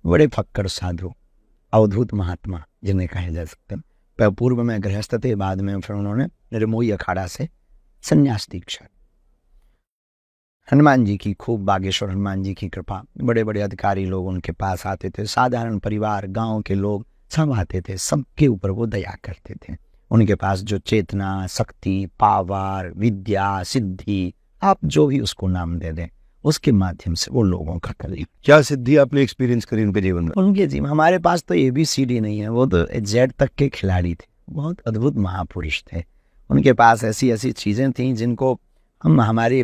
बड़े फक्कड़ साधु, अवधूत महात्मा जिन्हें कहा जा सकता है। पूर्व में गृहस्थ थे, बाद में फिर उन्होंने निर्मोही अखाड़ा से संन्यास दीक्षा। हनुमान जी की खूब, बागेश्वर हनुमान जी की कृपा, बड़े बड़े अधिकारी लोग उनके पास आते थे, साधारण परिवार, गांव के लोग सब आते थे, सबके ऊपर वो दया करते थे। उनके पास जो चेतना, शक्ति, पावर, विद्या, सिद्धि, आप जो भी उसको नाम दे दें, उसके माध्यम से वो लोगों का कल्याण। क्या सिद्धि आपने एक्सपीरियंस करी उनके जीवन में? उनके जीवन, हमारे पास तो ABCD नहीं है, वो तो Z तक के खिलाड़ी थे, बहुत अद्भुत महापुरुष थे। उनके पास ऐसी ऐसी चीजें थीं जिनको हम हमारी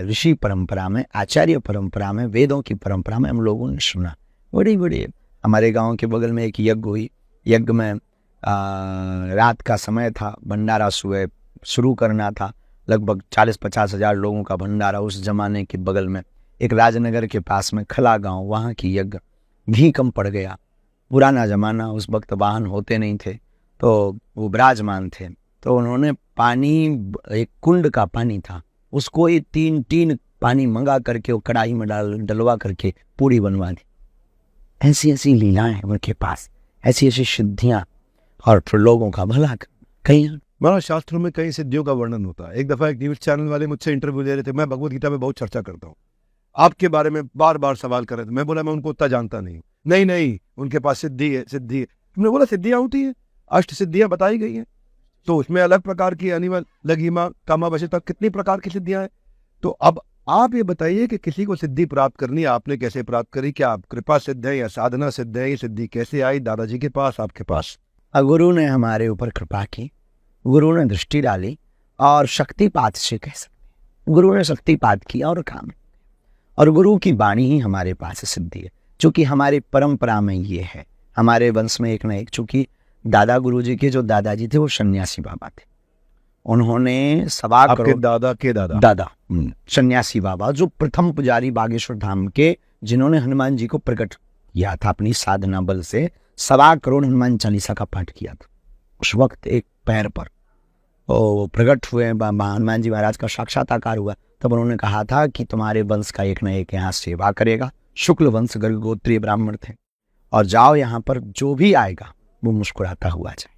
ऋषि परंपरा में, आचार्य परंपरा में, वेदों की परंपरा में हम लोगों ने सुना। बड़ी बड़ी, हमारे गांव के बगल में एक यज्ञ हुई, यज्ञ में रात का समय था, भंडारा सुबह शुरू करना था, लगभग 40-50 हज़ार लोगों का भंडारा। उस जमाने के बगल में एक राजनगर के पास में खला गांव, वहाँ की यज्ञ, घी कम पड़ गया। पुराना जमाना, उस वक्त वाहन होते नहीं थे, तो वो विराजमान थे, तो उन्होंने पानी, एक कुंड का पानी था, उसको ये 3 टीन पानी मंगा करके वो कढ़ाई में डलवा करके पूरी बनवा दी। ऐसी ऐसी लीलाएं उनके पास, ऐसी ऐसी सिद्धियां, और फिर लोगों का भला। कहीं महाराज शास्त्रों में कई सिद्धियों का वर्णन होता है। एक दफा एक न्यूज चैनल वाले मुझसे इंटरव्यू ले रहे थे, मैं भगवत गीता में बहुत चर्चा करता हूँ, आपके बारे में बार बार सवाल कर रहे थे। मैं बोला मैं उनको उतना जानता नहीं। नहीं, उनके पास सिद्धि है, सिद्धि है। तुमने बोला सिद्धियां होती है, 8 सिद्धियां बताई गई हैं, तो उसमें अलग प्रकार की अनिमल, लघिमा, कामा, वशीता, कितनी प्रकार की सिद्धियां हैं। तो अब आप ये बताइए कि किसी को सिद्धि प्राप्त करनी, आपने कैसे प्राप्त करी? क्या आप कृपा सिद्ध है या साधना सिद्ध है? ये सिद्धि कैसे आई दादाजी के पास, आपके पास? गुरु ने हमारे ऊपर कृपा की, गुरु ने दृष्टि डाली, और शक्तिपात से कह सकते, गुरु ने शक्तिपात किया और काम, और गुरु की वाणी ही हमारे पास सिद्धि है। चूंकि हमारी परंपरा में ये है, हमारे वंश में एक न एक, चूंकि दादा गुरु जी के जो दादाजी थे वो सन्यासी बाबा थे, उन्होंने 1.25 करोड़, दादा के दादा सन्यासी बाबा, जो प्रथम पुजारी बागेश्वर धाम के, जिन्होंने हनुमान जी को प्रकट किया था अपनी साधना बल से, 1.25 करोड़ हनुमान चालीसा का पाठ किया था। उस वक्त एक पैर पर वो प्रकट हुए, हनुमान जी महाराज का साक्षात्कार हुआ, तब उन्होंने कहा था कि तुम्हारे वंश का एक न एक यहाँ सेवा करेगा। शुक्ल वंश, गर्गोत्रीय ब्राह्मण थे, और जाओ यहाँ पर जो भी आएगा वो मुस्कुराता हुआ जाए।